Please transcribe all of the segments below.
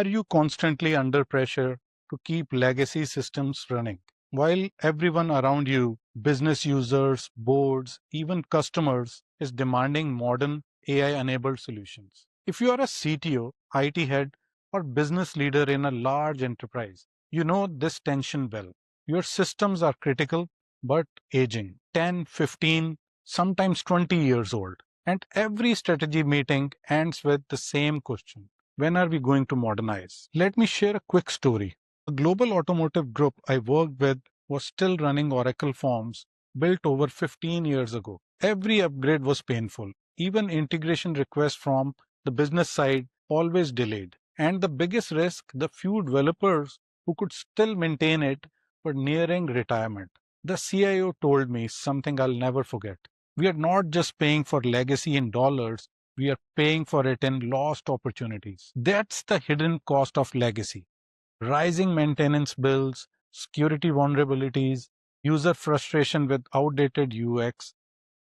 Are you constantly under pressure to keep legacy systems running? While everyone around you, business users, boards, even customers, is demanding modern AI-enabled solutions. If you are a CTO, IT head, or business leader in a large enterprise, you know this tension well. Your systems are critical, but aging, 10, 15, sometimes 20 years old. And every strategy meeting ends with the same question. When are we going to modernize? Let me share a quick story. A global automotive group I worked with was still running Oracle forms built over 15 years ago. Every upgrade was painful. Even integration requests from the business side always delayed. And the biggest risk, the few developers who could still maintain it were nearing retirement. The CIO told me something I'll never forget. We are not just paying for legacy in dollars, we are paying for it in lost opportunities. That's the hidden cost of legacy. Rising maintenance bills, security vulnerabilities, user frustration with outdated UX,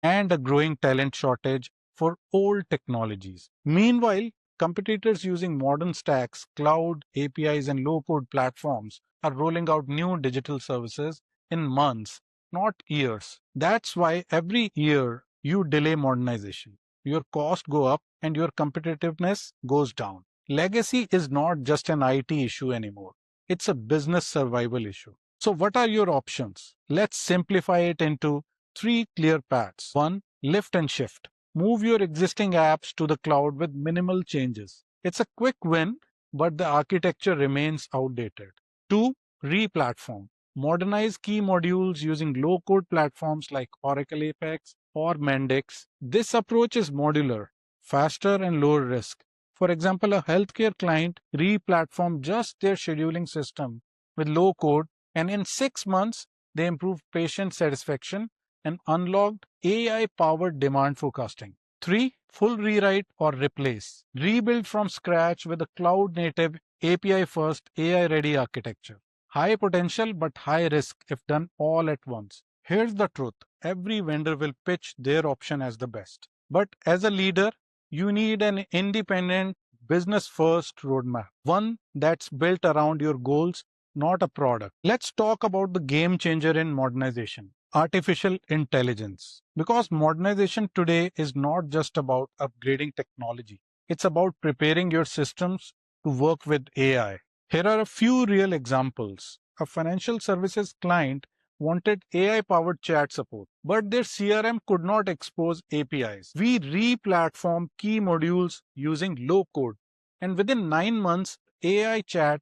and a growing talent shortage for old technologies. Meanwhile, competitors using modern stacks, cloud, APIs, and low-code platforms are rolling out new digital services in months, not years. That's why every year you delay modernization. Your costs go up and your competitiveness goes down. Legacy is not just an IT issue anymore. It's a business survival issue. So what are your options? Let's simplify it into three clear paths. One, lift and shift. Move your existing apps to the cloud with minimal changes. It's a quick win, but the architecture remains outdated. Two, re-platform. Modernize key modules using low-code platforms like Oracle Apex or Mendix. This approach is modular, faster and lower risk. For example, a healthcare client re-platformed just their scheduling system with low code, and in 6 months, they improved patient satisfaction and unlocked AI-powered demand forecasting. Three, full rewrite or replace. Rebuild from scratch with a cloud-native, API-first, AI-ready architecture. High potential but high risk if done all at once. Here's the truth. Every vendor will pitch their option as the best. But as a leader, you need an independent, business-first roadmap. One that's built around your goals, not a product. Let's talk about the game changer in modernization. Artificial intelligence. Because modernization today is not just about upgrading technology. It's about preparing your systems to work with AI. Here are a few real examples. A financial services client wanted AI-powered chat support, but their CRM could not expose APIs. We re-platformed key modules using low code, and within 9 months, AI chat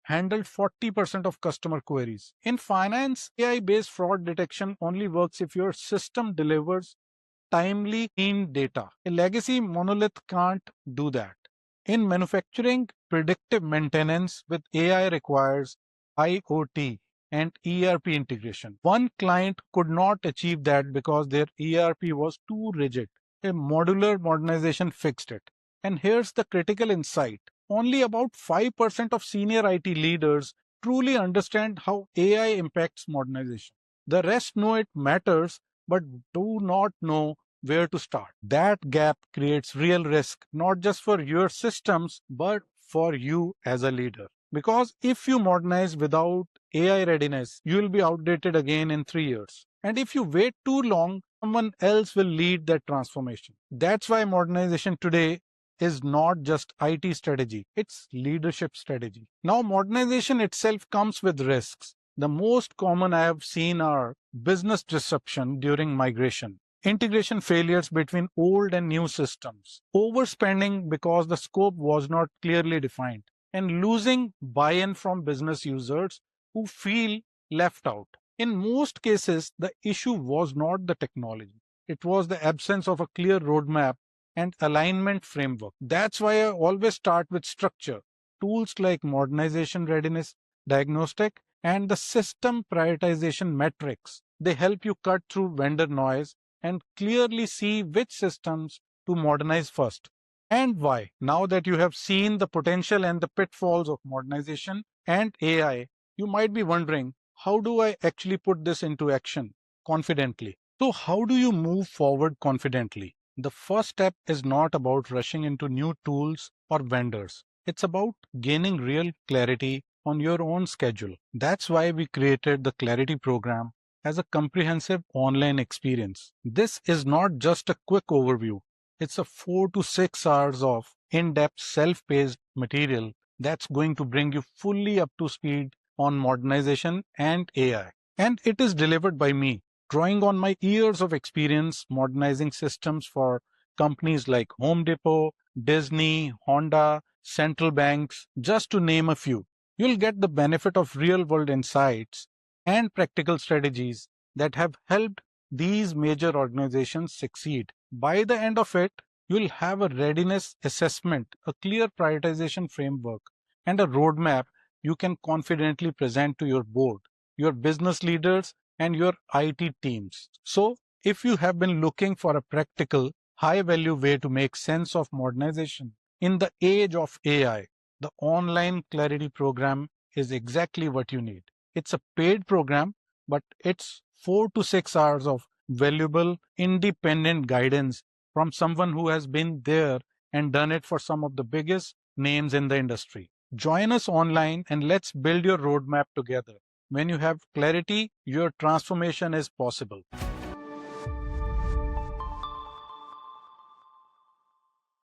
handled 40% of customer queries. In finance, AI-based fraud detection only works if your system delivers timely, clean data. A legacy monolith can't do that. In manufacturing, predictive maintenance with AI requires IoT and ERP integration. One client could not achieve that because their ERP was too rigid. A modular modernization fixed it. And here's the critical insight. Only about 5% of senior IT leaders truly understand how AI impacts modernization. The rest know it matters, but do not know where to start. That gap creates real risk, not just for your systems, but for you as a leader. Because if you modernize without AI readiness, you will be outdated again in 3 years. And if you wait too long, someone else will lead that transformation. That's why modernization today is not just IT strategy, it's leadership strategy. Now, modernization itself comes with risks. The most common I have seen are business disruption during migration, integration failures between old and new systems, overspending because the scope was not clearly defined, and losing buy-in from business users who feel left out. In most cases, the issue was not the technology. It was the absence of a clear roadmap and alignment framework. That's why I always start with structure. Tools like modernization readiness, diagnostic, and the system prioritization metrics. They help you cut through vendor noise and clearly see which systems to modernize first and why. Now that you have seen the potential and the pitfalls of modernization and AI, you might be wondering, how do I actually put this into action confidently? So how do you move forward confidently? The first step is not about rushing into new tools or vendors. It's about gaining real clarity on your own schedule. That's why we created the Clarity program as a comprehensive online experience. This is not just a quick overview, it's a 4 to 6 hours of in depth self paced material that's going to bring you fully up to speed on modernization and AI. And it is delivered by me, drawing on my years of experience modernizing systems for companies like Home Depot, Disney, Honda, central banks, just to name a few. You'll get the benefit of real world insights and practical strategies that have helped these major organizations succeed. By the end of it, you'll have a readiness assessment, a clear prioritization framework, and a roadmap you can confidently present to your board, your business leaders, and your IT teams. So, if you have been looking for a practical, high value way to make sense of modernization in the age of AI, the online Clarity program is exactly what you need. It's a paid program, but it's 4 to 6 hours of valuable, independent guidance from someone who has been there and done it for some of the biggest names in the industry. Join us online and let's build your roadmap together. When you have clarity, your transformation is possible.